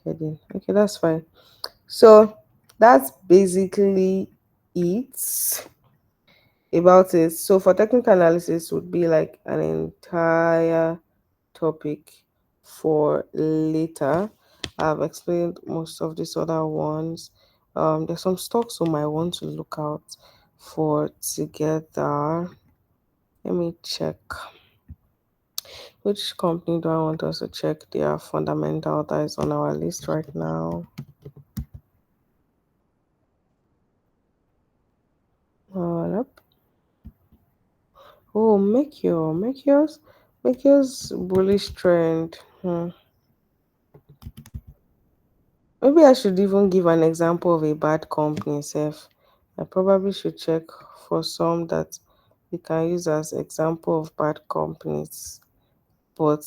heading. Okay, that's fine. So that's basically it about it. So for technical analysis would be like an entire topic for later. I've explained most of these other ones. There's some stocks you might want to look out for together. Let me check. Which company do I want us to check their fundamental that is on our list right now? Yep. Oh, make yours bullish trend. Maybe I should even give an example of a bad company itself. I probably should check for some that we can use as example of bad companies, but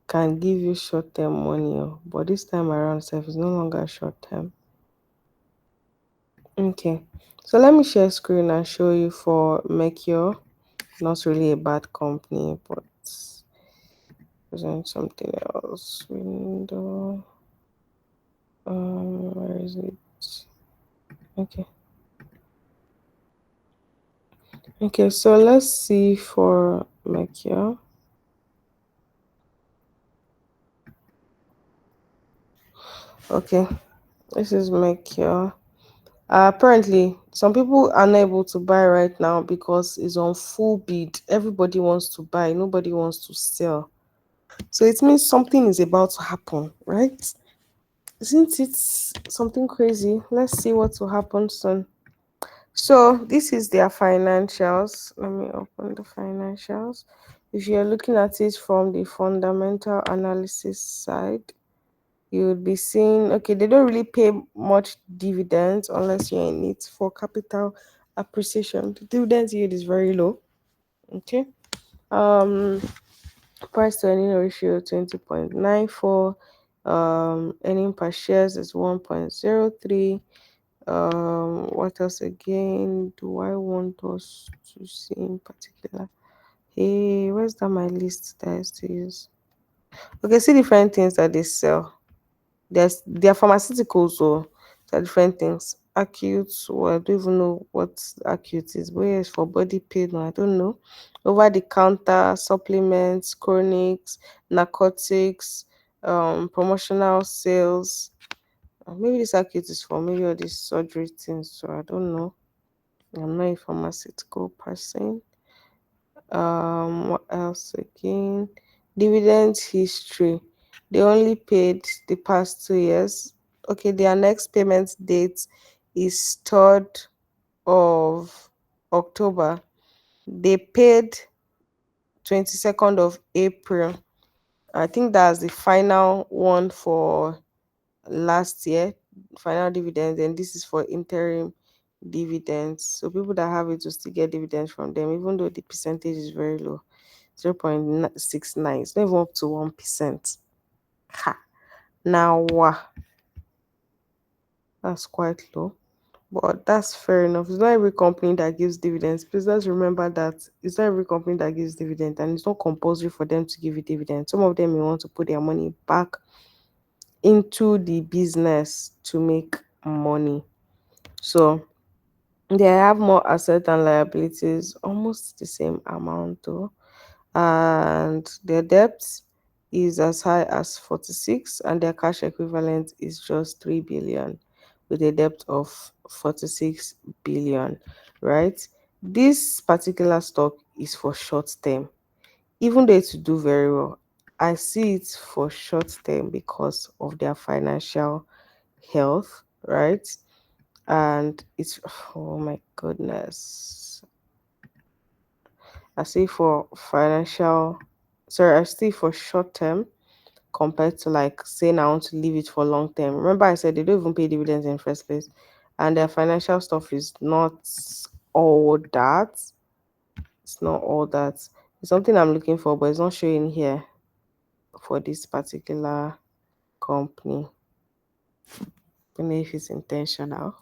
can give you short-term money. But this time around, self is no longer short-term. Okay, so let me share screen and show you for Mekio. Not really a bad company, but present something else. Window. Where is it? Okay. Okay, so let's see for Mekio. Okay, this is Mekio. Apparently, some people are not able to buy right now because it's on full bid. Everybody wants to buy, nobody wants to sell. So it means something is about to happen, right? Isn't it something crazy? Let's see what will happen soon. So this is their financials. Let me open the financials. If you're looking at it from the fundamental analysis side, you would be seeing okay, they don't really pay much dividends unless you're in it for capital appreciation. The dividend yield is very low. Okay. Um Price to earning ratio 20.94. Earning per shares is 1.03. What else again do I want us to see in particular? Hey, where's that my list that I used to use? Okay, see different things that they sell. There are pharmaceuticals, so there are different things. Acute, well, I don't even know what acute is, but yes, for body pain, I don't know. Over the counter supplements, chronics, narcotics, promotional sales. Maybe this acute is for maybe all these surgery things, so I don't know. I'm not a pharmaceutical person. What else again? Dividend history. They only paid the past 2 years. Okay, their next payment date is 3rd of October. They paid 22nd of April. I think that's the final one for last year, final dividends, and this is for interim dividends. So people that have it will still get dividends from them, even though the percentage is very low. 0.69. It's not even up to 1%. Ha. Now, that's quite low. But that's fair enough. It's not every company that gives dividends. Please let's remember that it's not every company that gives dividend, and it's not compulsory for them to give you dividends. Some of them may want to put their money back into the business to make money. So they have more assets and liabilities, almost the same amount though. And their debt is as high as 46, and their cash equivalent is just 3 billion with a debt of 46 billion, right? This particular stock is for short term. Even though it will do very well, I see it for short term because of their financial health, right? And it's oh my goodness. I see for financial, sorry, I see for short term compared to like saying I want to leave it for long term. Remember, I said they don't even pay dividends in the first place, and their financial stuff is not all that. It's not all that. It's something I'm looking for, but it's not showing here for this particular company. I don't know if it's intentional.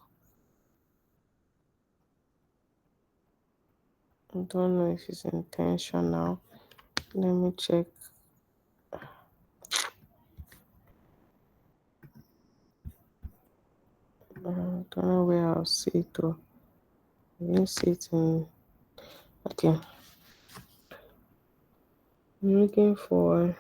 I don't know if it's intentional. Let me check. Don't know where I'll see it though. I didn't see it in. Okay, I'm looking for.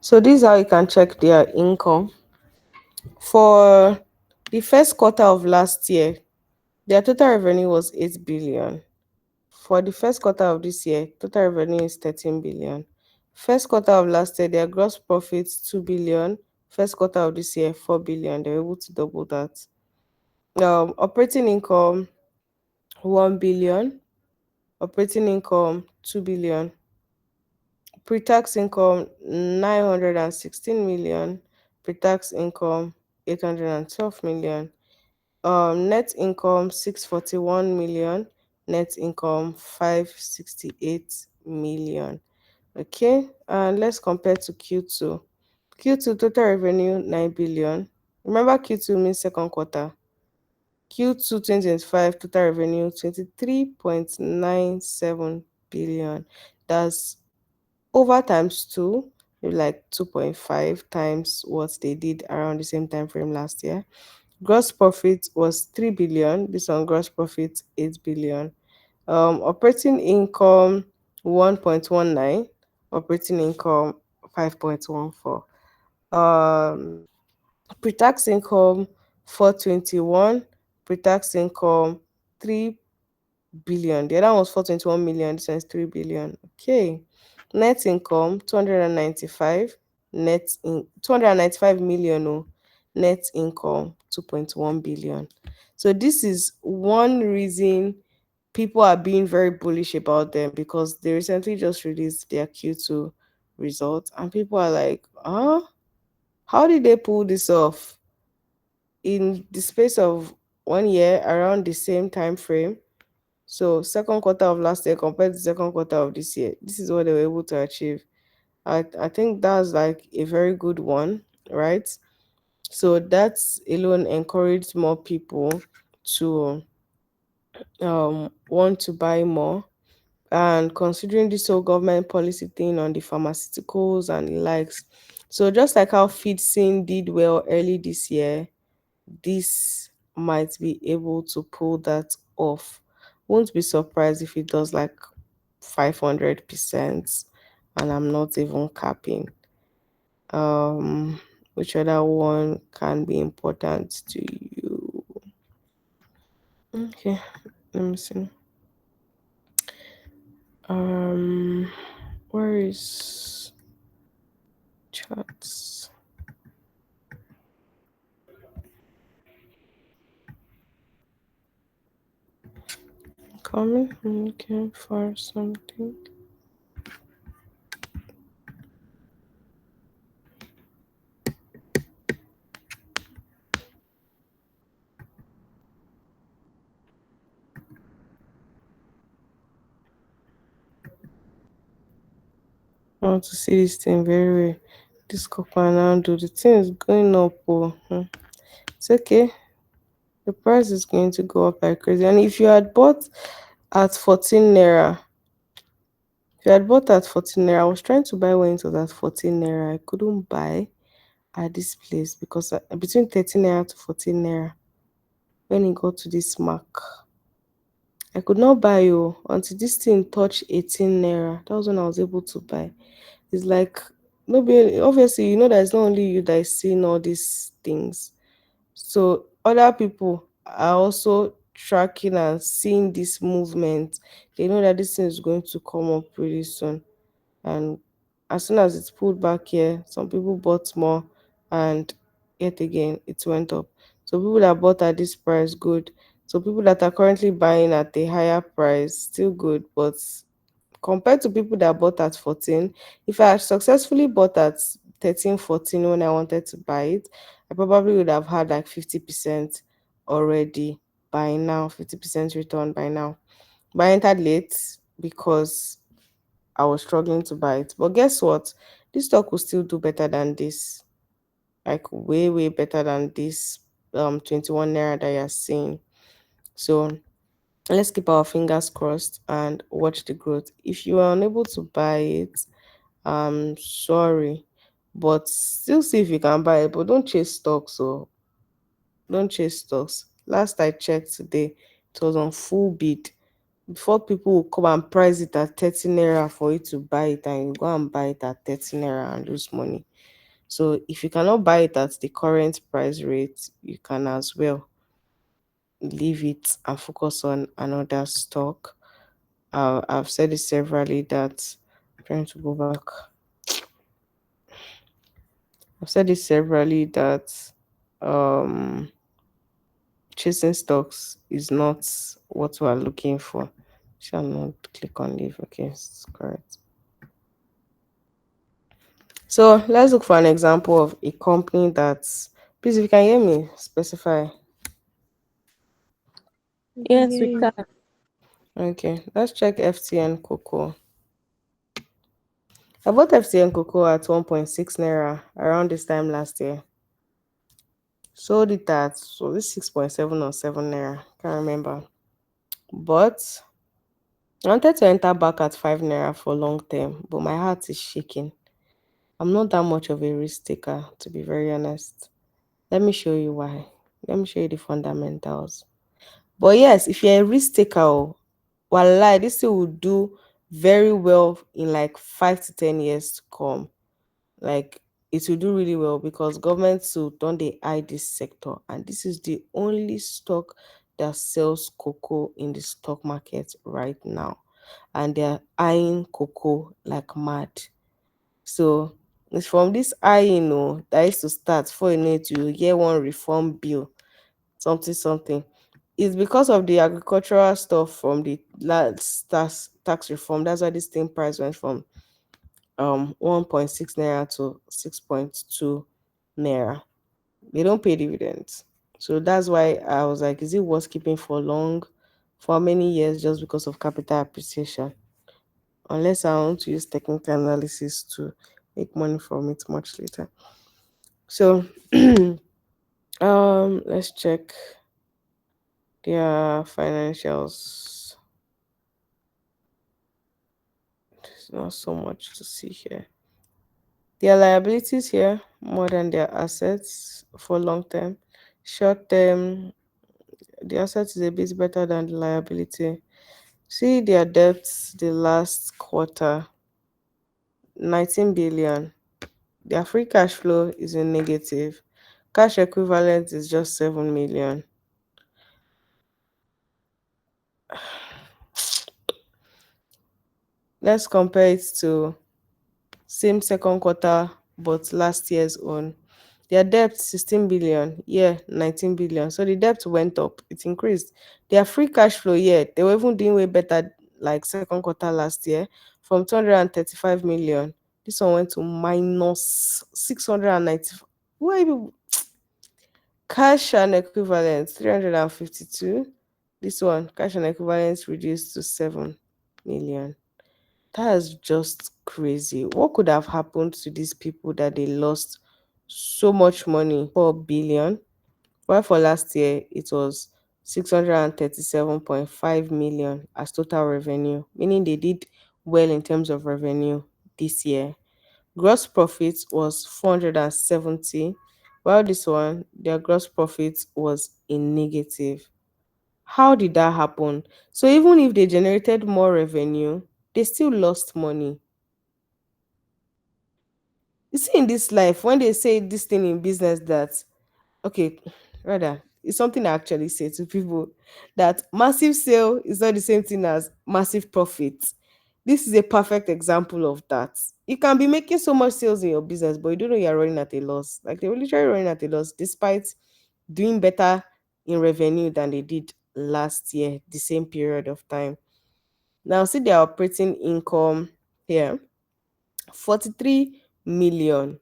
So this is how you can check their income for the first quarter of last year. Their total revenue was 8 billion. For the first quarter of this year, total revenue is 13 billion. First quarter of last year, their gross profit 2 billion. First quarter of this year, 4 billion. They were able to double that. Operating income 1 billion. Operating income 2 billion. Pre-tax income 916 million. Pre-tax income 812 million. Net income 641 million. Net income 568 million. Okay, and let's compare to Q2. Q2 total revenue 9 billion. Remember Q2 means second quarter. Q2 2025 total revenue 23.97 billion. That's over times two, maybe like 2.5 times what they did around the same time frame last year. Gross profit was 3 billion. This one gross profit 8 billion. Operating income 1.19, operating income 5.14. Pre-tax income 421, pre-tax income 3 billion. The other one was 421 million, this one is 3 billion. Okay. Net income 295, 295 million. Oh, net income 2.1 billion. So this is one reason people are being very bullish about them, because they recently just released their Q2 results and people are like, how did they pull this off in the space of 1 year around the same time frame? So second quarter of last year compared to second quarter of this year, this is what they were able to achieve. I think that's like a very good one, right? So that's alone encouraged more people to want to buy more. And considering this whole government policy thing on the pharmaceuticals and the likes, so just like how FeedSyn did well early this year, this might be able to pull that off. Won't be surprised if it does like 500%, and I'm not even capping. um which other one can be important to you? Okay, let me see. um where is chats coming? I'm looking for something. I want to see this thing very well. This copper now do the thing is going up. Oh, it's okay. The price is going to go up like crazy. And if you had bought at 14 naira, if you had bought at 14 naira, I was trying to buy when it was at 14 naira. I couldn't buy at this place because between 13 naira to 14 naira, when it got to this mark, I could not buy you until this thing touched 18 naira. That was when I was able to buy. It's like, nobody, obviously, you know that it's not only you that is seeing all these things. So other people are also tracking and seeing this movement. They know that this thing is going to come up pretty soon. And as soon as it's pulled back here, some people bought more, and yet again it went up. So people that bought at this price, good. So people that are currently buying at a higher price, still good. But compared to people that bought at 14, if I had successfully bought at 13, 14 when I wanted to buy it, I probably would have had like 50% already by now, 50% return by now. But I entered late because I was struggling to buy it. But guess what? This stock will still do better than this. Like way, way better than this 21 naira that you're seeing. So let's keep our fingers crossed and watch the growth. If you are unable to buy it, I'm sorry. But still see if you can buy it. But don't chase stocks. So don't chase stocks. Last I checked today, it was on full bid. Before people will come and price it at 30 naira for you to buy it, and you go and buy it at 30 naira and lose money. So if you cannot buy it at the current price rate, you can as well leave it and focus on another stock. I've said it severally that I'm trying to go back. I've said it severally that um chasing stocks is not what we are looking for. Shall not click on leave. Okay, it's correct. So let's look for an example of a company that's, please, if you can hear me, specify. We can Yes, hear we you. can. Okay, let's check FTN Cocoa. I bought FTN Cocoa at 1.6 naira around this time last year. Sold it at, so this 6.7 or 7 naira, can't remember. But I wanted to enter back at 5 naira for long term, but my heart is shaking. I'm not that much of a risk taker, to be very honest. Let me show you why. Let me show you the fundamentals. But yes, if you're a risk taker, oh, walai, this thing will do very well in like 5 to 10 years to come. Like it will do really well because governments will don't they eye this sector, and this is the only stock that sells cocoa in the stock market right now, and they're eyeing cocoa like mad. So it's from this eyeing, oh, that is to start for you need to get one reform bill, something something. It's because of the agricultural stuff from the last tax reform. That's why this thing price went from 1.6 naira to 6.2 naira. They don't pay dividends. So that's why I was like, is it worth keeping for long, for many years, just because of capital appreciation? Unless I want to use technical analysis to make money from it much later. So let's check their financials. There's not so much to see here. Their liabilities here more than their assets for long term. Short term, the asset is a bit better than the liability. See their debts the last quarter, 19 billion. Their free cash flow is in negative. Cash equivalent is just 7 million. Let's compare it to same second quarter but last year's own. Their debt 16 billion, yeah, 19 billion. So the debt went up, it increased. Their free cash flow, yeah, they were even doing way better like second quarter last year from 235 million. This one went to minus 690. Why cash and equivalents 352. This one, cash and equivalents reduced to 7 million. That is just crazy. What could have happened to these people that they lost so much money? 4 billion. While for last year, it was 637.5 million as total revenue, meaning they did well in terms of revenue this year. Gross profit was 470, while this one, their gross profit was in negative. How did that happen? So even if they generated more revenue, they still lost money. You see, in this life, when they say this thing in business that, okay, rather, it's something I actually say to people that massive sale is not the same thing as massive profit. This is a perfect example of that. You can be making so much sales in your business, but you don't know you're running at a loss. Like they were literally running at a loss despite doing better in revenue than they did last year, the same period of time. Now, see their operating income here, 43 million.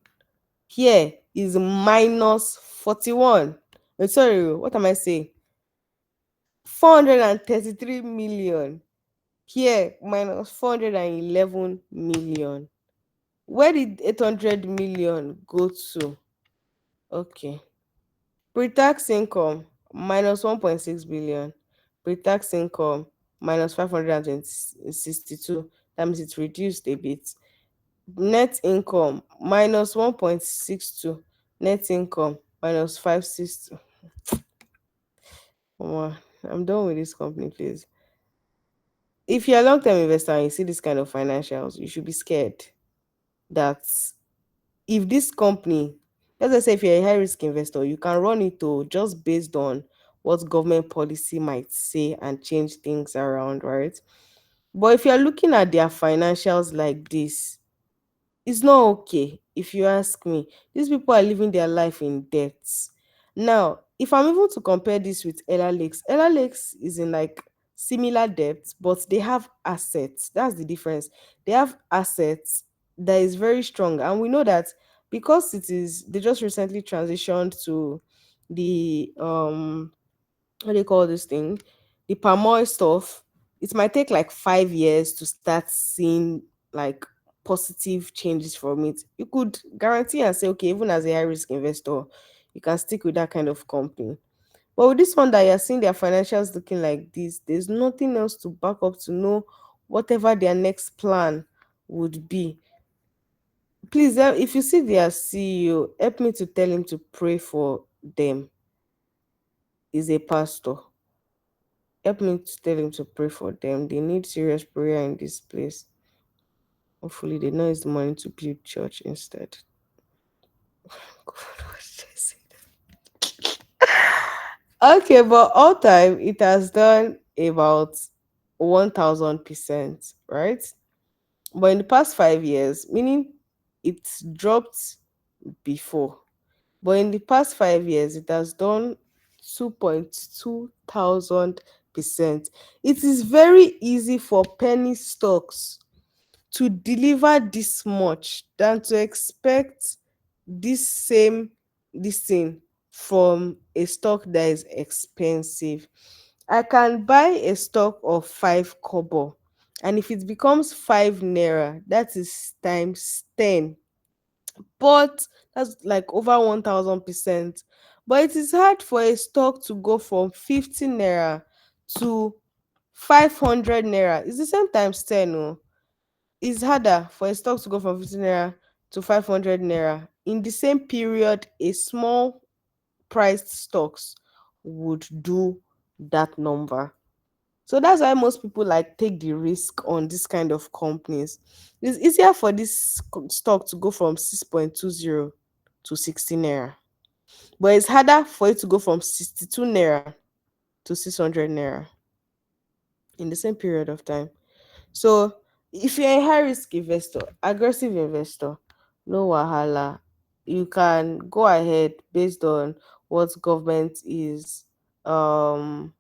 Here is minus 41. Sorry, what am I saying? 433 million. Here, minus 411 million. Where did 800 million go to? Okay. Pre-tax income, minus 1.6 billion. Pre-tax income, minus 562. That means it reduced a bit. Net income minus 1.62, net income minus 562. Come on, I'm done with this company, please. If you're a long-term investor and you see this kind of financials, you should be scared that if this company, let's say if you're a high risk investor, you can run it to just based on what government policy might say and change things around, right? But if you're looking at their financials like this, it's not okay. If you ask me, these people are living their life in debt. Now if I'm able to compare this with Ella Lakes, Ella Lakes is in like similar debt, but they have assets. That's the difference. They have assets that is very strong, and we know that because it is, they just recently transitioned to the what do you call this thing, the palm oil stuff. It might take like 5 years to start seeing like positive changes from it. You could guarantee and say, okay, even as a high risk investor, you can stick with that kind of company. But with this one that you're seeing their financials looking like this, there's nothing else to back up to know whatever their next plan would be. Please, if you see their CEO, help me to tell him to pray for them. He's a pastor. Help me to tell him to pray for them. They need serious prayer in this place. Hopefully, they know it's the money to build church instead. God, what did I say? Okay, but all time it has done about 1000%, right? But in the past 5 years, meaning it's dropped before, but in the past 5 years, it has done 2.2 thousand percent. It is very easy for penny stocks to deliver this much than to expect this same this thing from a stock that is expensive. I can buy a stock of 5 kobo, and if it becomes 5 naira, that is times 10. But that's like over 1000%. But it is hard for a stock to go from 50 naira to 500 naira. It's the same times 10. Oh, it's harder for a stock to go from 50 naira to 500 naira in the same period a small priced stocks would do that number. So that's why most people like take the risk on this kind of companies. It's easier for this stock to go from 6.20 to 60 naira, but it's harder for it to go from 62 naira to 600 naira in the same period of time. So if you're a high risk investor, aggressive investor, no wahala. You can go ahead based on what government is um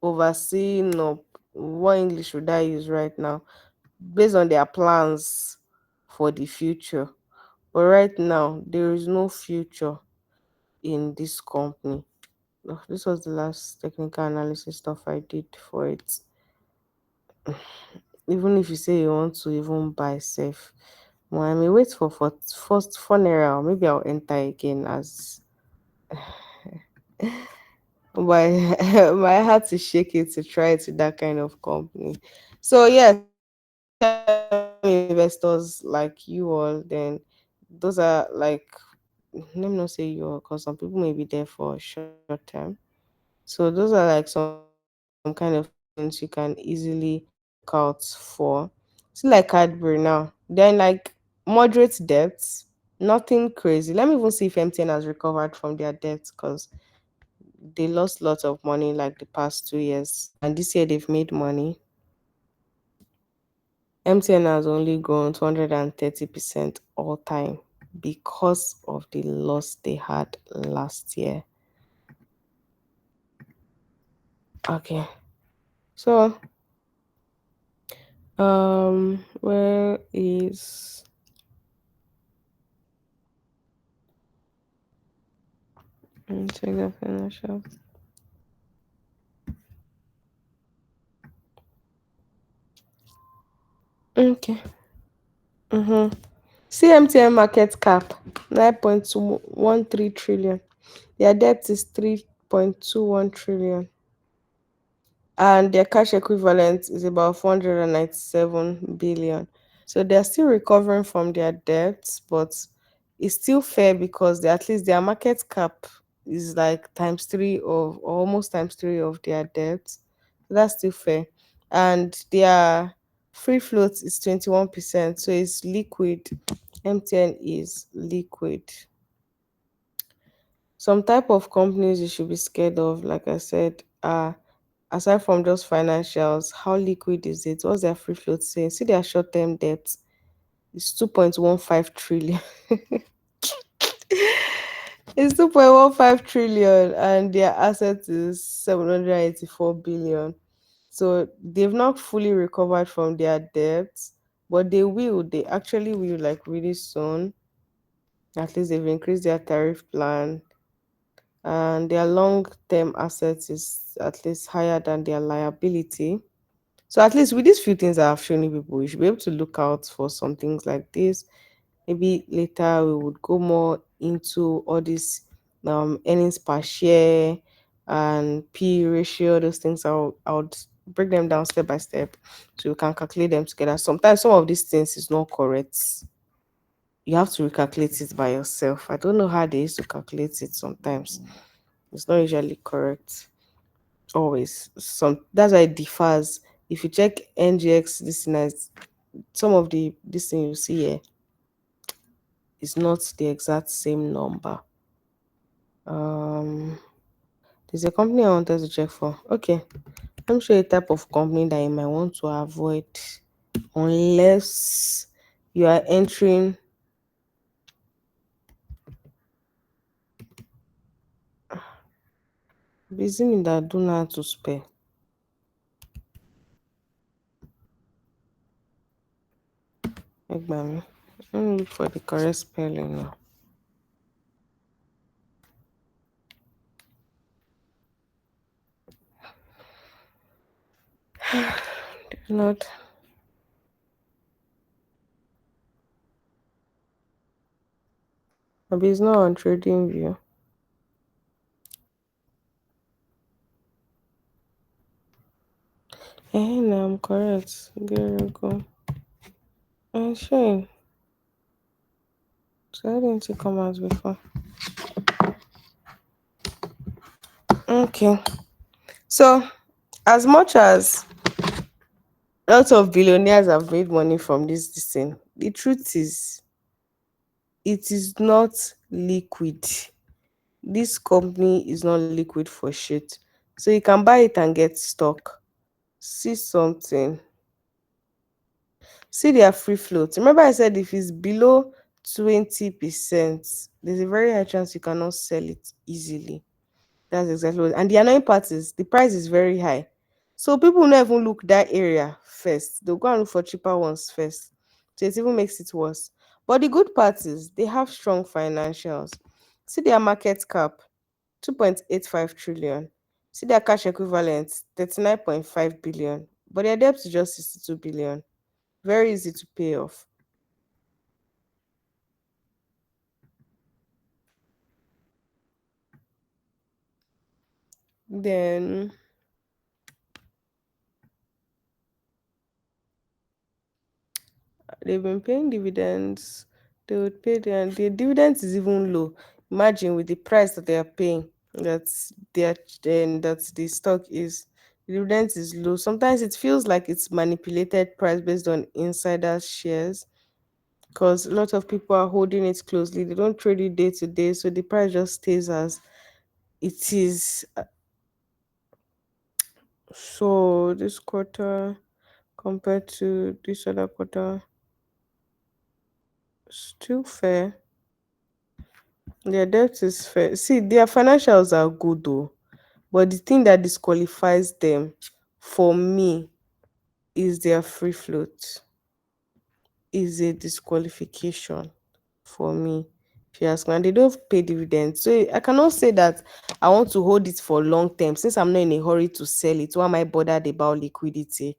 overseeing, or what English should I use right now? Based on their plans for the future. But right now there is no future in this company. This was the last technical analysis stuff I did for it. Even if you say you want to even buy safe, well, I may wait for first 4 naira, or maybe I'll enter again as but my heart to shake it to try it with that kind of company. So yes, if you're long-term investors like you all, then those are like, let me not say you all, because some people may be there for a short term. So those are like some kind of things you can easily look out for. See like Cadbury now, they're in like moderate debts, nothing crazy. Let me even see if MTN has recovered from their debts, because they lost lots of money like the past 2 years, and this year they've made money. MTN has only grown 230% all time because of the loss they had last year. Okay, so where is, let me check the financial. Okay. Mm-hmm. CMTN market cap 9.213 trillion. Their debt is 3.21 trillion. And their cash equivalent is about 497 billion. So they're still recovering from their debts, but it's still fair because they, at least their market cap is like times three of, or almost times three of their debts. So that's still fair. And their free float is 21%. So it's liquid. MTN is liquid. Some type of companies you should be scared of, like I said, are aside from just financials, how liquid is it? What's their free float saying? See their short term debt. It's 2.15 trillion. It's 2.15 trillion and their assets is 784 billion. So they've not fully recovered from their debts, but they will. They actually will, like really soon. At least they've increased their tariff plan and their long term assets is at least higher than their liability. So at least with these few things I've shown you people, you should be able to look out for some things like this. Maybe later we would go more into all these earnings per share and P ratio, those things. I would break them down step by step so you can calculate them together. Sometimes some of these things is not correct. You have to recalculate it by yourself. I don't know how they used to calculate it sometimes. It's not usually correct. Always. Some that's why it differs. If you check NGX this thing as some of the this thing you see here is not the exact same number. Um, there's a company I wanted to check for. Okay, let me show you a type of company that you might want to avoid unless you are entering. Busy me that do not to spare. Make me. Let me look for the correct spelling now. Not. Maybe it's not on Trading View. No, I'm correct. There you go. And Shane, so I didn't see come out before. Okay. So, as much as lots of billionaires have made money from this thing, the truth is, it is not liquid. This company is not liquid for shit. So you can buy it and get stock. See something. See their free float. Remember I said if it's below 20%, there's a very high chance you cannot sell it easily. That's exactly what. And the annoying part is the price is very high. So people will not even look that area first. They'll go and look for cheaper ones first. So it even makes it worse. But the good part is they have strong financials. See their market cap, 2.85 trillion. See their cash equivalent, 39.5 billion. But their debt is just 62 billion. Very easy to pay off. Then they've been paying dividends. They would pay the dividends is even low. Imagine with the price that they are paying, that's their then that the stock is the dividends is low. Sometimes it feels like it's manipulated price based on insider shares because a lot of people are holding it closely. They don't trade it day to day, so the price just stays as it is. So this quarter compared to this other quarter, still fair. Their debt is fair. See, their financials are good though, but the thing that disqualifies them for me is their free float. Is a disqualification for me. If you ask me, and they don't pay dividends. So I cannot say that I want to hold it for long term since I'm not in a hurry to sell it. Why am I bothered about liquidity?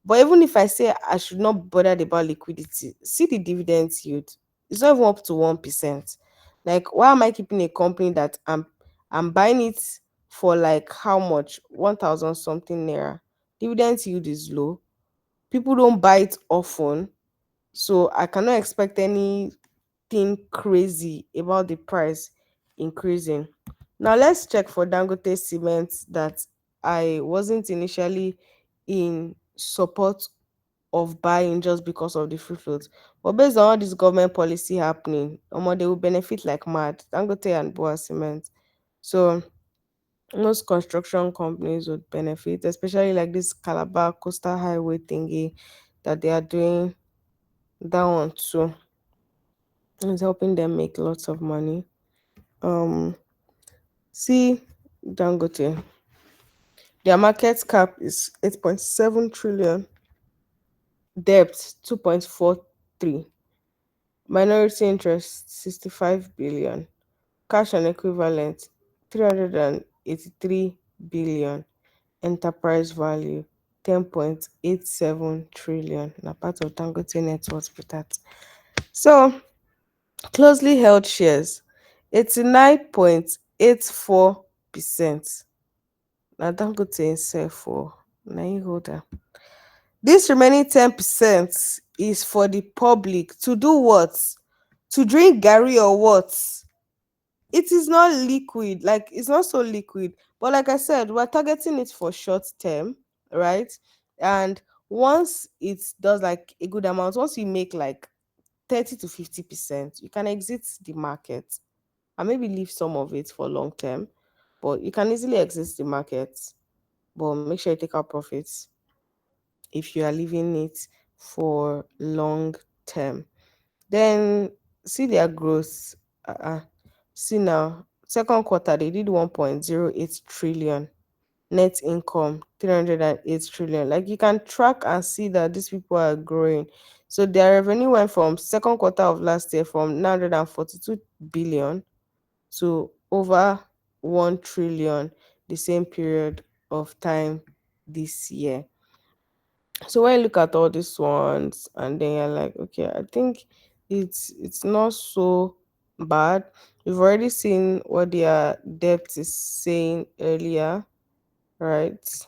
But even if I say I should not be bothered about liquidity, see the dividends yield. It's not even up to 1%. Like, why am I keeping a company that I'm buying it for like how much? 1,000 something naira. Dividends yield is low. People don't buy it often. So I cannot expect anything crazy about the price increasing. Now let's check for Dangote cement that I wasn't initially in support of buying just because of the free float. But based on all this government policy happening, they will benefit like mad. Dangote and Boa Cement. So most construction companies would benefit, especially like this Calabar Coastal Highway thingy that they are doing. That one too is helping them make lots of money. Um, see Dangote, their market cap is 8.7 trillion, debt 2.43, minority interest 65 billion, cash and equivalent 383 billion, enterprise value 10.87 trillion. Na part of Dangote net worth be that. So closely held shares 89.84%. Na Dangote himself na him hold am. Dis remaining 10% is for the public to do what? To drink garri or what? It is not liquid, like it's not so liquid, but like I said, we're targeting it for short term, right? And once it does like a good amount, once you make like 30 to 50%, you can exit the market and maybe leave some of it for long term, but you can easily exit the market. But make sure you take out profits if you are leaving it for long term. Then see their growth. See now, second quarter they did 1.08 trillion, net income 308 trillion. Like you can track and see that these people are growing. So their revenue went from second quarter of last year from 942 billion to over 1 trillion the same period of time this year. So when you look at all these ones and then you're like, okay, I think it's not so bad. We've already seen what their debt is saying earlier, right?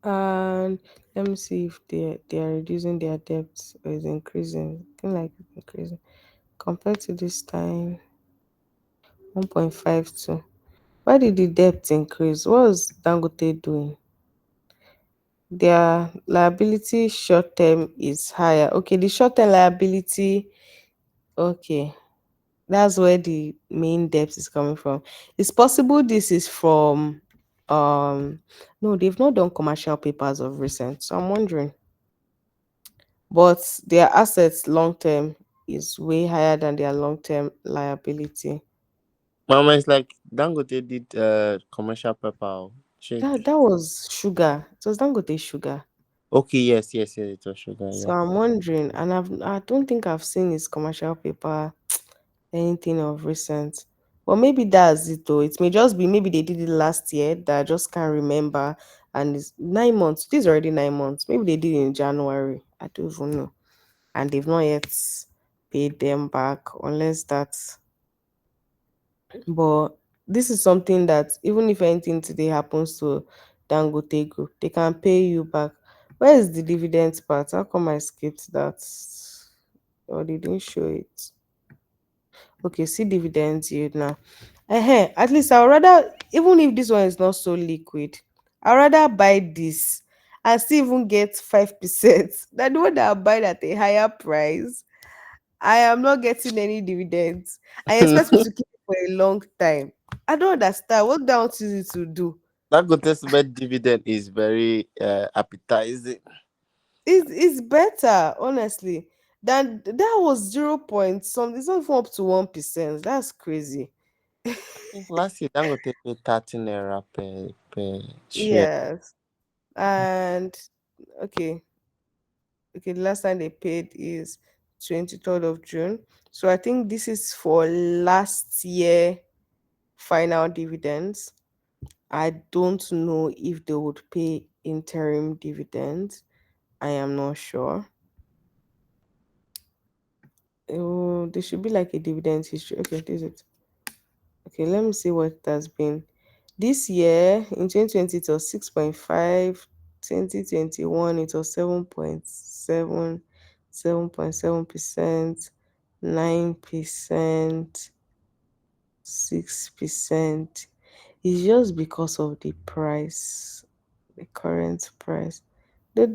And let me see if they are reducing their debt or is increasing. I think like it's increasing compared to this time, 1.52. Why did the debt increase? What was Dangote doing? Their liability short term is higher. Okay, the short term liability, okay, that's where the main debt is coming from. It's possible this is from no, they've not done commercial papers of recent, so I'm wondering. But their assets long term is way higher than their long term liability. Mama, it's like Dangote did commercial paper. Check. That was sugar. It was Dangote sugar. Okay, yes, yes, yes, it was sugar, So yeah. I'm wondering, and I don't think I've seen his commercial paper anything of recent. But maybe that's it though. It may just be maybe they did it last year that I just can't remember. And it's 9 months. This is already 9 months. Maybe they did it in January. I don't even know. And they've not yet paid them back unless that's, but this is something that even if anything today happens to Dangote Group, they can pay you back. Where is the dividends part? How come I skipped that? Or they didn't show it? Okay, see dividends yield now. At least I'd rather, even if this one is not so liquid, I'd rather buy this and still even get 5% than the one that I buy at a higher price. I am not getting any dividends. I expect me to keep it for a long time. I don't understand what that want you to do. Dangote cement dividend is very appetizing. It's better, honestly, than that was 0 point some. It's not even up to 1%. That's crazy. I think last year Dangote paid 30 naira per share. Yes. And okay, okay, the last time they paid is 23rd of June. So I think this is for last year final dividends. I don't know if they would pay interim dividends. I am not sure. Oh, there should be like a dividend history. Okay, this is it. Okay, let me see what it has been. This year in 2020 it was 6.5, 2021 it was 7.7, 7.7%, 9%, 6%. It's just because of the price, the current price. The,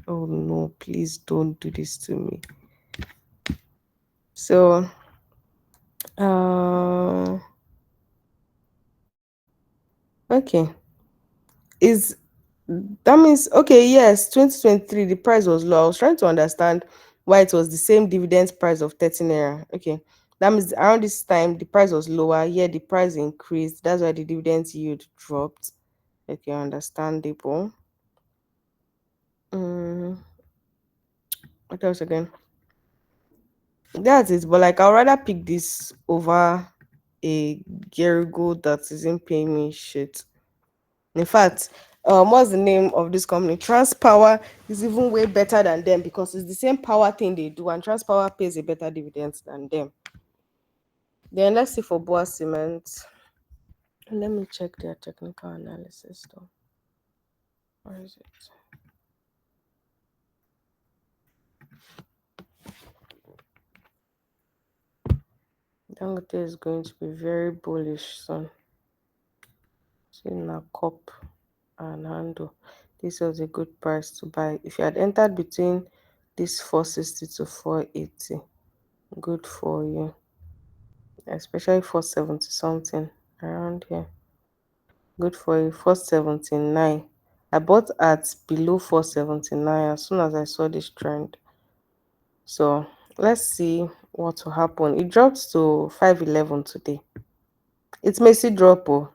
oh no, please don't do this to me. So, uh, okay. Is that means okay, yes, 2023 the price was low. I was trying to understand why it was the same dividend price of 13 naira. Okay. That means around this time the price was lower, yeah, the price increased. That's why the dividend yield dropped. Okay, understandable. Mm, what else again? That's it. But like I'd rather pick this over a Gerigo that isn't paying me shit. In fact, what's the name of this company? Transpower is even way better than them because it's the same power thing they do, and Transpower pays a better dividend than them. Then let's see for Boa Cement. Let me check their technical analysis though. Where is it? Dangote is going to be very bullish soon. See now, cup and handle. This was a good price to buy. If you had entered between this 460 to 480, good for you. Especially 470 something around here. Good for you. 479. I bought at below 479 as soon as I saw this trend. So let's see what will happen. It dropped to 511 today. It may still drop. Oh.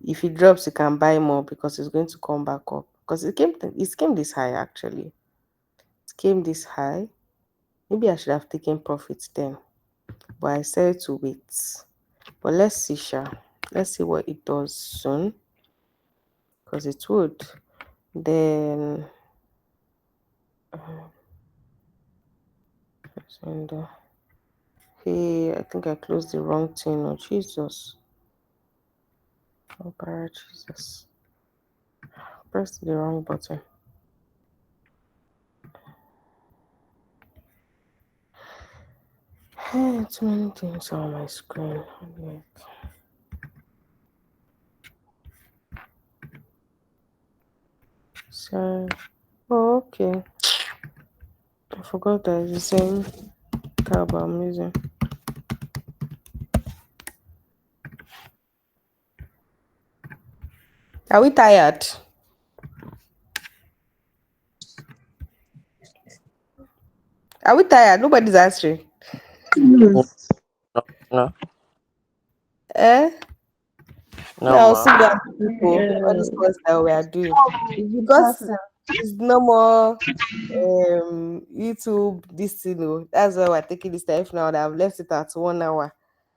If it drops, you can buy more because it's going to come back up. Because it came this high actually. It came this high. Maybe I should have taken profits then. But I said to wait. But let's see, Sha. Let's see what it does soon. Because it would. Then and hey, I think I closed the wrong thing. Oh Jesus. Oh God, Jesus. Pressed the wrong button. Hey, too many things on my screen. Like, so oh, okay. I forgot that it's the same tab I'm using. Are we tired? Are we tired? Nobody's answering. No, no, Eh? no, Now ma. sit down people. All these ones that we are doing. It's because it's no more YouTube this thing. Oh. That's why we're taking this time now that I've left it at 1 hour.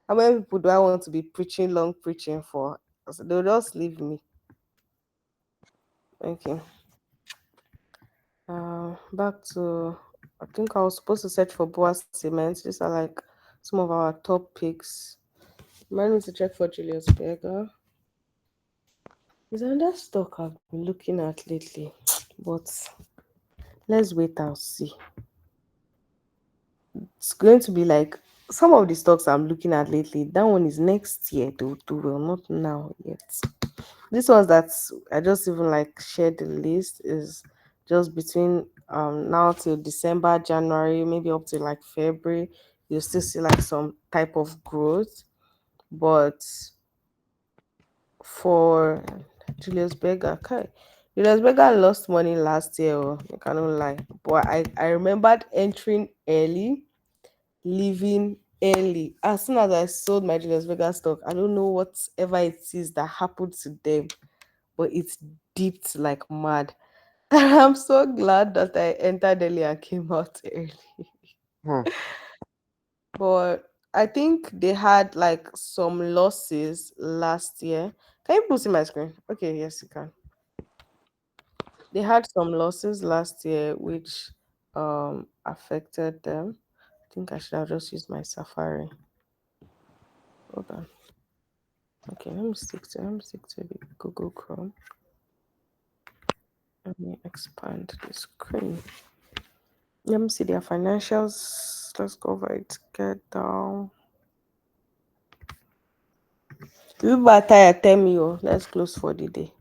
How many people do I want to be preaching long preaching for? So they'll just leave me. Okay. Back to I think I was supposed to search for Boa Cement. These are like some of our top picks. Might need to check for Julius Berger. Is another stock I've been looking at lately, but let's wait and see. It's going to be like some of the stocks I'm looking at lately. That one is next year. They'll do well, not now yet. This ones that I just even like shared the list is just between now till December, January, maybe up to like February. You'll still see like some type of growth, but for Julius Berger, okay. Julius Berger lost money last year, oh, I cannot lie. But I remembered entering early, leaving early. As soon as I sold my Julius Berger stock, I don't know whatever it is that happened to them, but it's dipped like mad. I'm so glad that I entered early and came out early. Hmm. But I think they had like some losses last year. Can you put see my screen? Okay, yes, you can. They had some losses last year which affected them. I think I should have just used my Safari. Hold on. Okay, let me stick to the Google Chrome. Let me expand the screen. Let me see their financials. Let's go over it. Get down. People are tired. Tell me, oh, let's close for the day.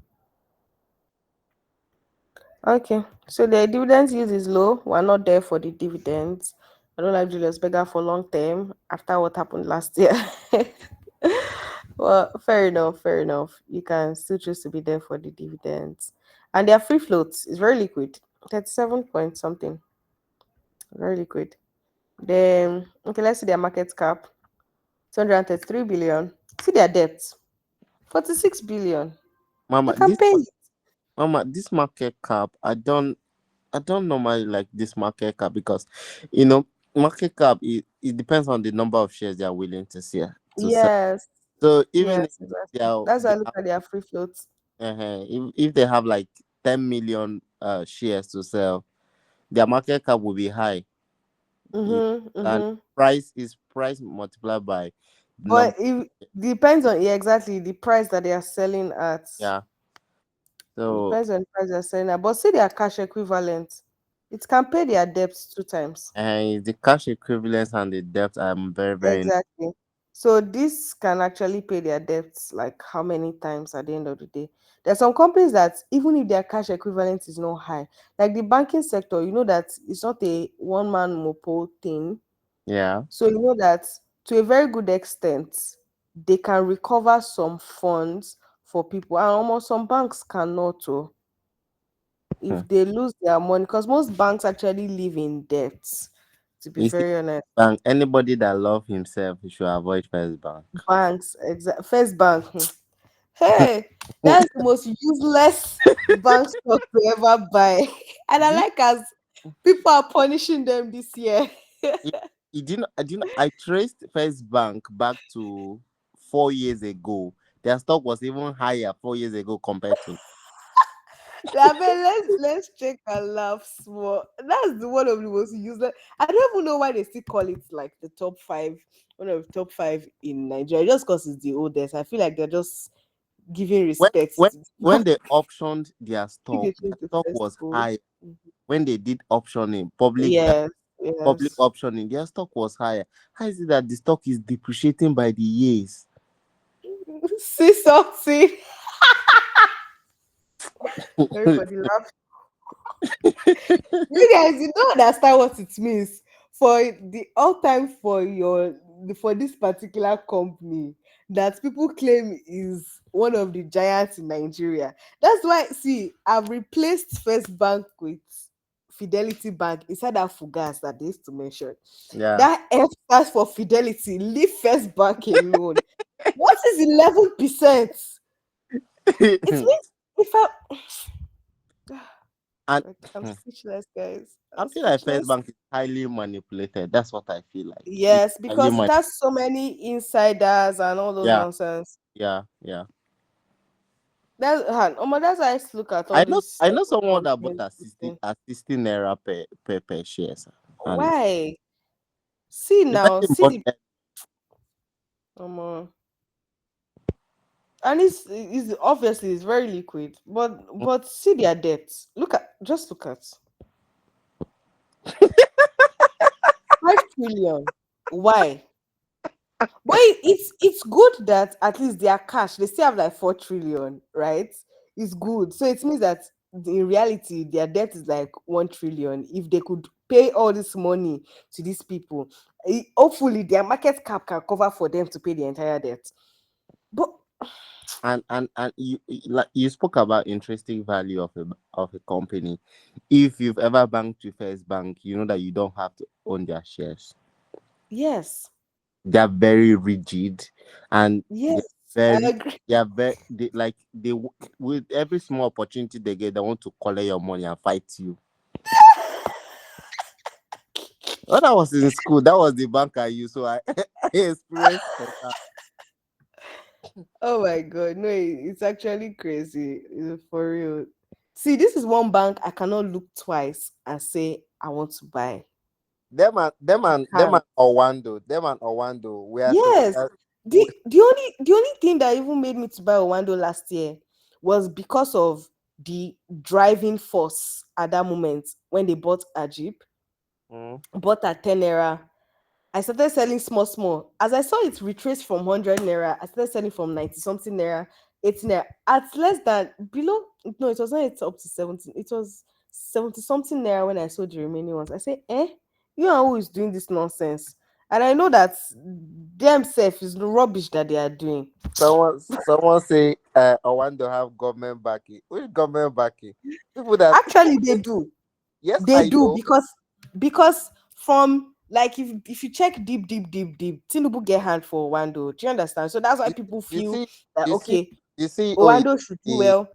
Okay, so the dividends yield is low. We're not there for the dividends. I don't like Julius Berger for long term after what happened last year. Well, fair enough, fair enough. You can still choose to be there for the dividends. And their free floats is very liquid. 37 point something. Very liquid. Then okay, let's see their market cap. 233 billion. See their debt. 46 billion. They Mama, can pay it. this market cap, I don't normally like this market cap because, you know, market cap it depends on the number of shares they are willing to sell. Yes. So even if Yes, exactly. That's why they I look have, at their free floats. if they have like 10 million shares to sell, their market cap will be high. You- Mm-hmm. and Mm-hmm. price multiplied by the number. But it depends on, yeah, exactly the price that they are selling at. Yeah. So Depends on the price they're selling at. But see their cash equivalent. It can pay their debts two times. the cash equivalents and the debt, I'm very, very. Exactly. So this can actually pay their debts like how many times at the end of the day. There's some companies that even if their cash equivalent is not high, like the banking sector, you know that it's not a one man mopo thing. Yeah. So you know that to a very good extent, they can recover some funds for people, and almost some banks cannot. Oh, Hmm. if they lose their money, because most banks actually live in debt. To be You see, very honest, bank, anybody that love himself should avoid first bank. First Bank. Hey, that's the most useless bank stock to ever buy. And I Do you, like as people are punishing them this year. I traced first bank back to 4 years ago. Their stock was even higher 4 years ago compared to. I mean, let's check and laugh small. That's the one of the most useless. I don't even know why they still call it like the top five, one of the top five in Nigeria, just because it's the oldest. I feel like they're just giving when respect when to the when bank. they optioned I think they their changed the stock first was code. high. Mhm. When they did optioning, Yes, public yes. optioning, their stock was higher. How is it that the stock is depreciating by the years? See something. Everybody laugh. You guys, you don't understand what it means for the all time for for this particular company that people claim is one of the giants in Nigeria. That's why, see, I've replaced First Bank with Fidelity Bank inside that Fugas that they used to mention. Yeah. That F stands for Fidelity. Leave First Bank alone. What is 11%? It means if I And like, I'm speechless, guys. I I'm feel like first speechless. bank is highly manipulated. That's what I feel like. It's Yes, highly because it man. has so many insiders and all those Yeah, nonsense. yeah. That's why I used to look at all I know these I know someone that bought companies. at 60 naira per shares. And Why? See the now, person see bought the um, and it's obviously it's very liquid, but see their debts. Look at 5 trillion. Why? But it's good that at least their cash, they still have like 4 trillion, right? It's good. So it means that in reality, their debt is like 1 trillion. If they could pay all this money to these people, hopefully their market cap can cover for them to pay the entire debt. But and like you spoke about intrinsic value of a company. If you've ever banked with First Bank, you know that you don't have to own their shares. yes, They are very rigid, and yes, they I very agree. with every small opportunity they get, they want to collect your money and fight you. When I was in school, that was the bank I used, so I, I experienced that. Oh my god, no, it's actually crazy. For real. See, this is one bank I cannot look twice and say I want to buy. Them and Owando, We are Yes. we, The only thing that even made me to buy Owando last year was because of the driving force at that moment when they bought a Jeep, Mm. bought at 10 naira. I started selling small, small. As I saw it retrace from 100 naira, I started selling from 90 something naira, 80 naira, at less than below. No, it was not it's up to 17. It was 70 something naira when I sold the remaining ones. I say, you are who is doing this nonsense. And I know that themselves is the rubbish that they are doing. Someone say I want to have government backing. Which government backing? People that Actually, they do. yes, They I do know. because from like if you check deep, deep, deep, deep, Tinubu get hand for Wando. Do you understand? So that's why You, people you feel see, that you see, okay, you see. Oh, Owando should do the well,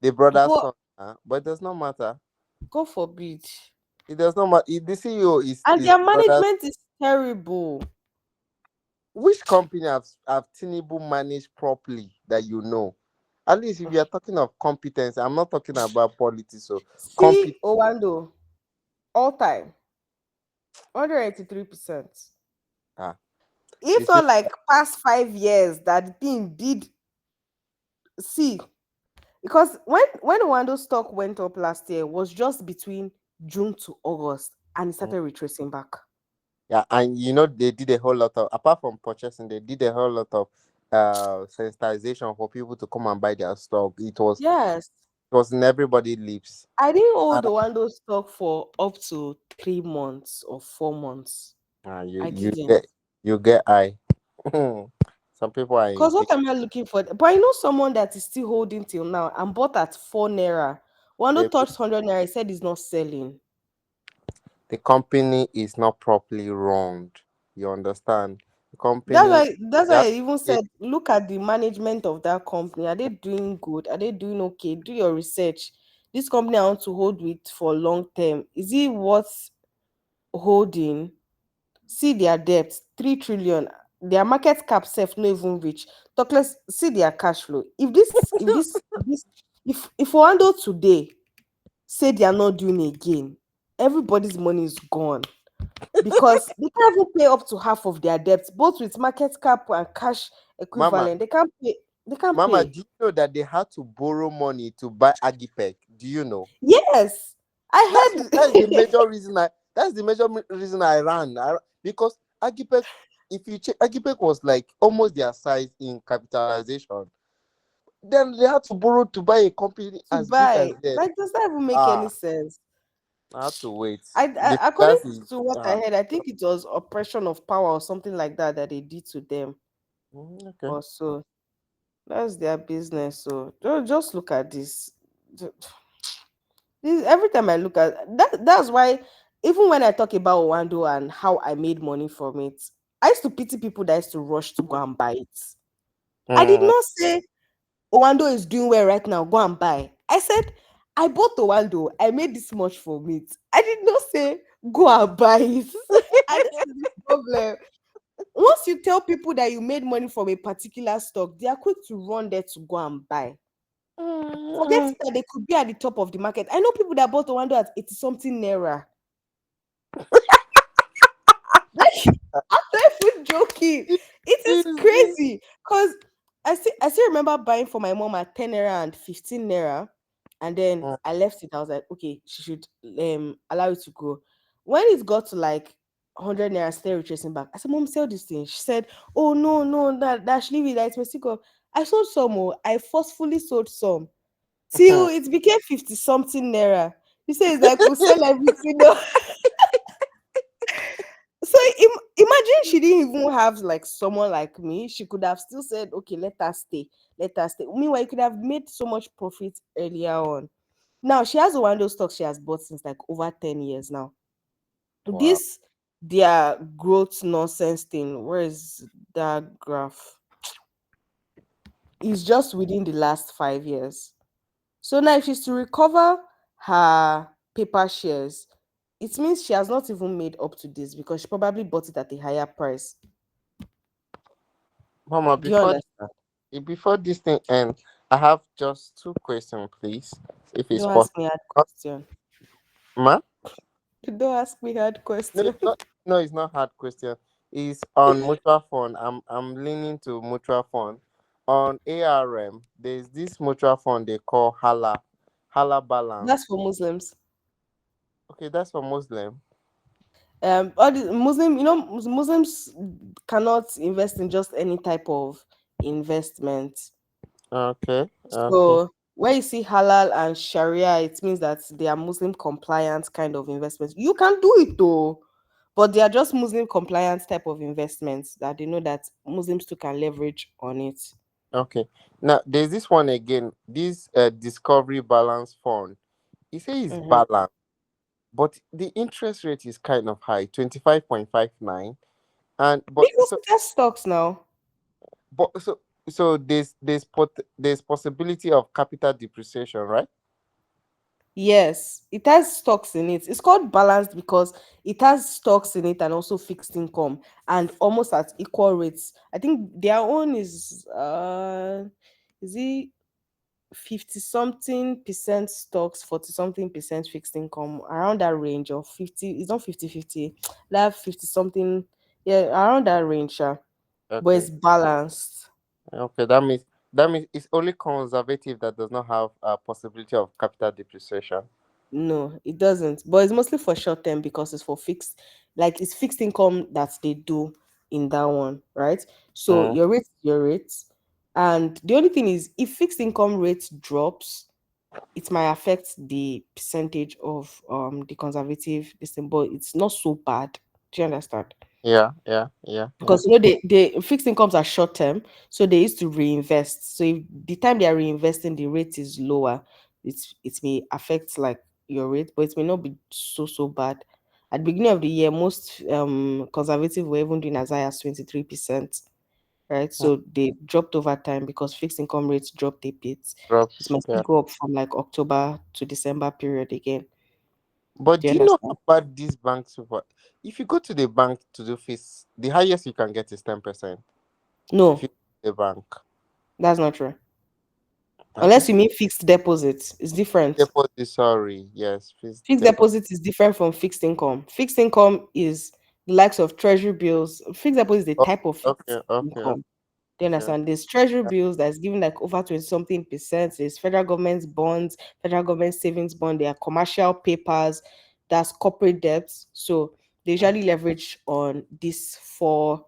the brother's but son, but it does not matter. God forbid. It does not matter. The CEO And is their brother. management is terrible. Which company have Tinubu managed properly that you know? At least if you are talking of competence, I'm not talking about politics. So competence. See Owando, all time, 183%. Ah, If it's me. not like past 5 years that the thing did see, because when Owando stock went up last year was just between June to August and it started retracing back. Yeah, and they did a whole lot of, apart from purchasing, they did a whole lot of sensitization for people to come and buy their stock. Yes. It was in everybody's lips. I didn't hold Ah, the Wando stock for up to 3 months or 4 months. you I you didn't. get you get eye. Some people are Because what impatient. am I looking for? But I know someone that is still holding till now and bought at 4 naira. Wando The, touched 100 naira. He said he's not selling. the company is not properly run. You understand? The That's company, why that's you why have I to even pay. said, look at the management of that company. Are they doing good? Are they doing okay? Do your research. This company I want to hold with for long term. Is it worth holding? See their debt, 3 trillion. Their market cap self no even reach. Talk less, see their cash flow. If Orlando today say they are not doing again, everybody's money is gone because they can't even pay up to half of their debts, both with market cap and cash Mama, equivalent. They can't pay. They can't Mama, pay. do you know that they had to borrow money to buy Agipec? Do you know? Yes, That's I that's the heard. major reason reason I ran. Because Agipec, if you check, Agipec was like almost their size in capitalization. Then they had to borrow to buy a company To as big as buy. them. Like, does that even make any Ah, sense? I had to wait. According That's the to what I heard, I think it was oppression of power or something like that that they did to them. okay. Or so that's their business. So just look at this. Every time I look at that, that's why even when I talk about Owando and how I made money from it, I used to pity people that used to rush to go and buy it. I did Mm. not say Owando is doing well right now. Go and buy. I said I bought Owando. I made this much from it. I did not say go and buy it. And this is the problem. Once you tell people that you made money from a particular stock, they are quick to run there to go and buy. Mm. Forgetting that they could be at the top of the market. I know people that bought Owando at 80 something naira. Like, I'm not even joking. It is Easy. crazy. Because I still remember buying for my mom at 10 naira and 15 naira. And then Mm. I left it. I was like, okay, she should allow it to go. When it got to like 100 naira, still retracing back. I said, Mom, sell this thing. She said, oh, no, no, that should leave it. That it's Mexico. I sold some more. I forcefully sold some till it became 50 something naira. You say it's like we'll sell everything. So imagine she didn't even have like someone like me. She could have still said, "Okay, let us stay, let us stay." Meanwhile, you could have made so much profit earlier on. Now she has one of those stocks she has bought since like over 10 years now. Wow. This their growth nonsense thing. Where is that graph? Is just within the last 5 years. So now, if she's to recover her paper shares, it means she has not even made up to this because she probably bought it at a higher price. Mama, Do you understand? before this thing ends, I have just two questions, please, if it's Don't possible. ask me hard Uh, question. Ma? Don't ask me hard No, question. it's not. No, it's not hard question. It's on mutual fund. I'm leaning to mutual fund. On ARM, there's this mutual fund they call Hala. Hala balance. That's for Muslims. Okay, that's for Muslim. All the Muslim, Muslims cannot invest in just any type of investment. Okay, okay, So when you see halal and Sharia, it means that they are Muslim compliant kind of investments. You can do it though, but they are just Muslim compliant type of investments that they know that Muslims too can leverage on it. okay. Now there's this one again. This Discovery Balance Fund. It says it's Mhm. balanced, but the interest rate is kind of high, 25.59. And but Because so it has stocks now. but so there's possibility of capital depreciation, right? Yes, it has stocks in it. It's called balanced because it has stocks in it and also fixed income and almost at equal rates. I think their own is it 50 something percent stocks, 40 something percent fixed income, around that range of 50. It's not 50-50, like 50 something, yeah, around that range, but it's Okay. balanced. Okay, that means it's only conservative that does not have a possibility of capital depreciation. No, it doesn't. But it's mostly for short term because it's for fixed, like it's fixed income that they do in that one, right? So Mm, your rate, is your rate. And the only thing is, if fixed income rate drops, it might affect the percentage of the conservative this thing, but it's not so bad. Do you understand? yeah, yeah, yeah, yeah. Because they fixed incomes are short term, so they used to reinvest. So if the time they are reinvesting, the rate is lower, it may affect like your rate, but it may not be so bad. At the beginning of the year, most conservative were even doing as high as 23%, right? Mm, So they dropped over time because fixed income rates dropped a bit. It drops. must still Yeah. go up from like October to December period again. But Do you do you know understand? how bad these banks super? If you go to the bank to do fees, the highest you can get is 10%. If you No, go to the bank, that's not true. okay. Unless you mean fixed deposits, it's different. Deposit, sorry, yes, fees Fixed deposit. deposit is different from fixed income. Fixed income is the likes of treasury bills. Fixed deposit is the Oh, type of okay, fixed okay, income. Do you okay. understand? There's treasury bills that's given like over 20 something percent. There's federal government bonds, federal government savings bond. There are commercial papers, that's corporate debts. So they Mm, usually leverage on these four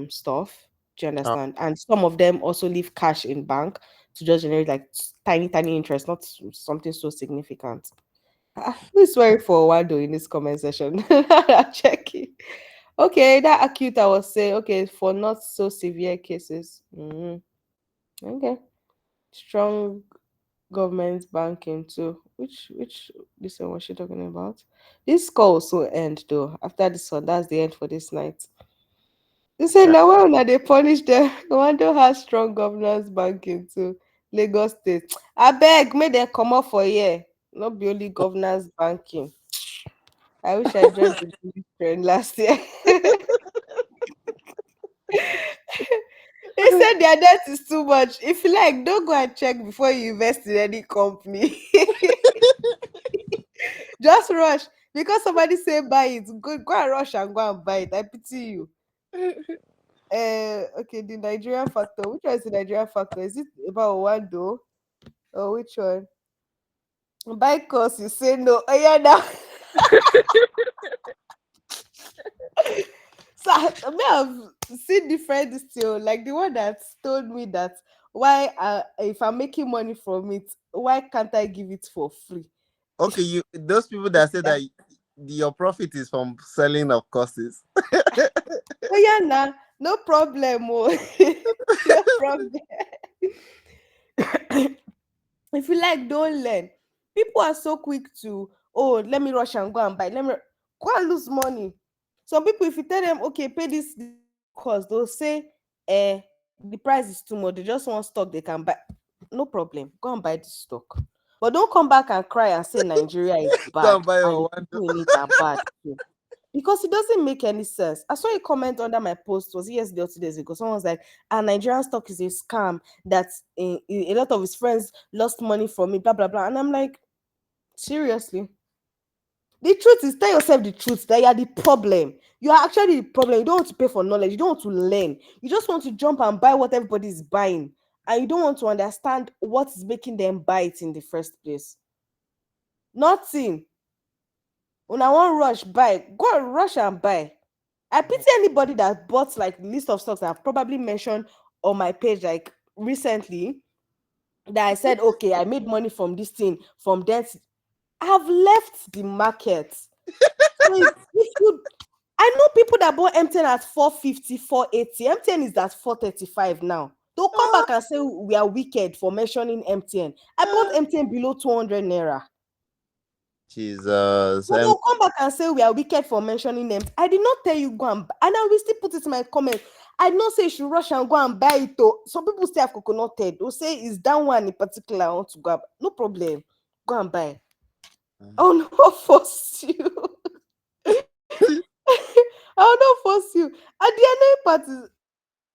stuff. Do you oh, understand? And some of them also leave cash in bank to just generate like tiny interest, not something so significant. Who's swearing for Wando in this comment section? Check it. Okay, that acute I was saying, okay, for not so severe cases. Okay. Strong government banking too. Which this one was she talking about? This call also end though. After this one, that's the end for this night. They say yeah. now well now they punish them. Wando has strong governance banking too. Lagos State. I beg, may they come up for here. Not be only governance banking. I wish I joined the British trend last year. They said their debt is too much. If you like, don't go and check before you invest in any company. Just rush. Because somebody say buy it. Go and rush and go and buy it. I pity you. Okay, the Nigerian factor. Which one is the Nigerian factor? Is it about one though? Or which one? Buy course, you say no. Oh yeah, now. So I may have seen different still, like the one that told me that why if I'm making money from it, why can't I give it for free? Okay, you those people that say that your profit is from selling of courses. Oh yeah, nah, no problem. Oh. No problem. If you like, don't learn. People are so quick to, oh, let me rush and go and buy. Go and lose money. Some people, if you tell them, okay, pay this cost, they'll say, the price is too much. They just want stock they can buy. No problem. Go and buy the stock. But don't come back and cry and say Nigeria is Go bad and buy and the your one. people in it are bad too. Because it doesn't make any sense. I saw a comment under my post, was it yesterday or 2 days ago? Someone was like, Nigerian stock is a scam, that a lot of his friends lost money from it, blah, blah, blah. And I'm like, seriously? The truth is, tell yourself the truth that you are the problem. You are actually the problem. You don't want to pay for knowledge. You don't want to learn. You just want to jump and buy what everybody is buying. and you don't want to understand what is making them buy it in the first place. Nothing. When I want rush buy, go and rush and buy. I pity anybody that bought like list of stocks that I've probably mentioned on my page like recently, that I said, okay, I made money from this thing, from that. I've left the market. So if you, I know people that bought MTN at 450, 480. MTN is at 435 now. They'll come Ah, back and say we are wicked for mentioning MTN. I bought ah. MTN below 200 naira. Jesus. So they'll come back and say we are wicked for mentioning them. I did not tell you go and I will still put it in my comment. I did not say you should rush and go and buy it. Though. Some people still have coconut head. They'll say it's that one in particular I want to go. No problem. Go and buy. I'll not force you. I'll not force you. And the annoying part is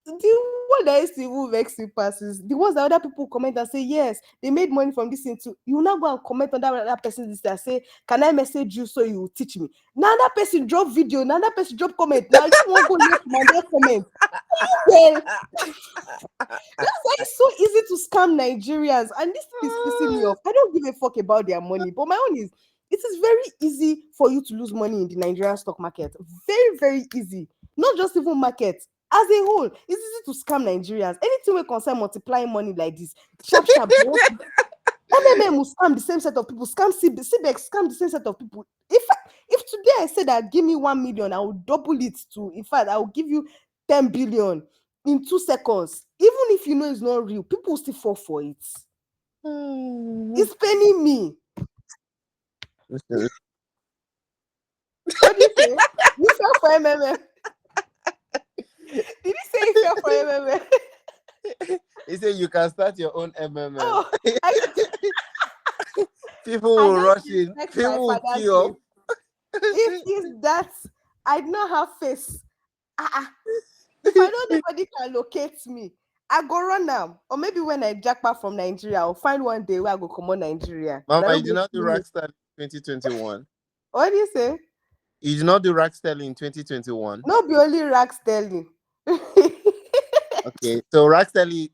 the one that used to even vex you pass is the ones that other people comment and say, yes, they made money from this thing too. You will now go and comment on that person's this and say, can I message you so you will teach me? Now that person drop video, now that person drop comment. Now you won't go look my that comment. Well, that's why it's so easy to scam Nigerians. And this thing is pissing me off. I don't give a fuck about their money, but my own is it is very easy for you to lose money in the Nigerian stock market. Very, very easy. Not just even market. As a whole, it's easy to scam Nigerians. Anything we concern multiplying money like this, sharp, sharp. MMM will scam the same set of people. Scam CBEX, scam the same set of people. If today I say that give me 1 million, I will double it to. In fact, I will give you 10 billion in 2 seconds. Even if you know it's not real, people will still fall for it. It's paining me. What do you say? You fell for MMM. Did you say you fell for MMM? He said you can start your own MMM. Oh, People I will don't rush in. respect my People will father's queue name. up. If it's that, I do not have face. If I know nobody can locate me, I go run now. Or maybe when I jackpot from Nigeria, I'll find one day where I go come on Nigeria. Mama, That you will did not do kill me. Rockstar in 2021. What do you say? You did not do Rockstar in 2021. No, be only Rack Sterling. Okay, so Rocksteady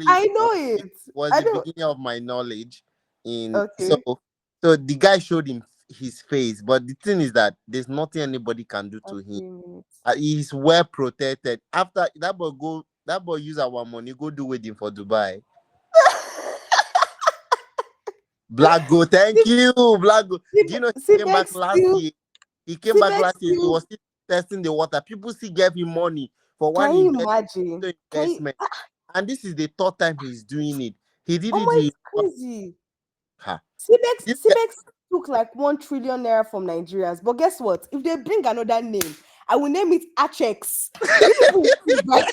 I know it. was I the don't. beginning of my knowledge in Okay. so the guy showed him his face, but the thing is that there's nothing anybody can do to Last him. 3 minutes. He's well protected. After that boy use our money, go do wedding for Dubai. Black Go, thank you, Black Go. Do you know he came back Cibex last still. year? He came back Cibex last year. He still. was still testing the water. People still gave him money for Can one you imagine? Can you? investment. And this is the third time he's doing it. He did Oh it. my, it's crazy. Ha. Cibex, This guy, Cibex took like 1 trillion naira from Nigerians. But guess what? If they bring another name, I will name it Achex. You people will still buy.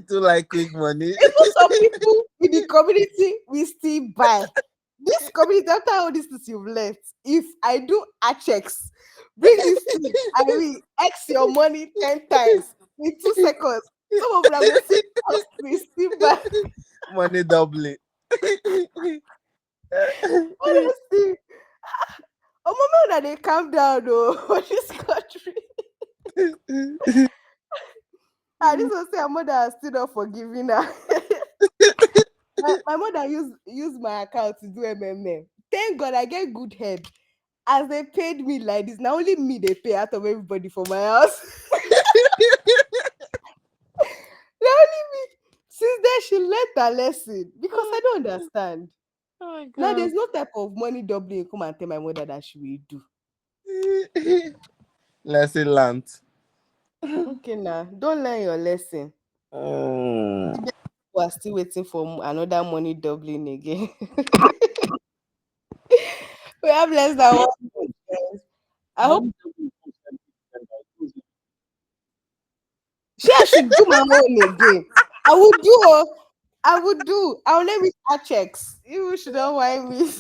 too like quick money. Even some people in the community will still buy. This community, after all these things you've left, if I do Achex, bring this thing, I will X your money 10 times in 2 seconds. Some of them will still buy. Money doubling. Honestly. Oh, mama, that they calm down, though, for this country. This will say her mother has still not forgiving her. My mother used my account to do MMM. Thank God I get good head. As they paid me like this, now only me they pay out of everybody for my house. Now only me. Since then, she learned her lesson because I don't understand. Oh my Now god. there's no type of money doubling. Come and tell my mother that she will do. Lesson learned. Okay, now don't learn your lesson. Mm. We are still waiting for another money doubling again. We have less than 1 minute, guys. I hope I should do my own again. I would do. I would do. I'll name it Achex. You should not mind me.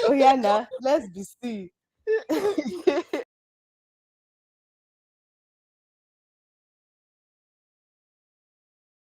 Oh yeah, now let's be still.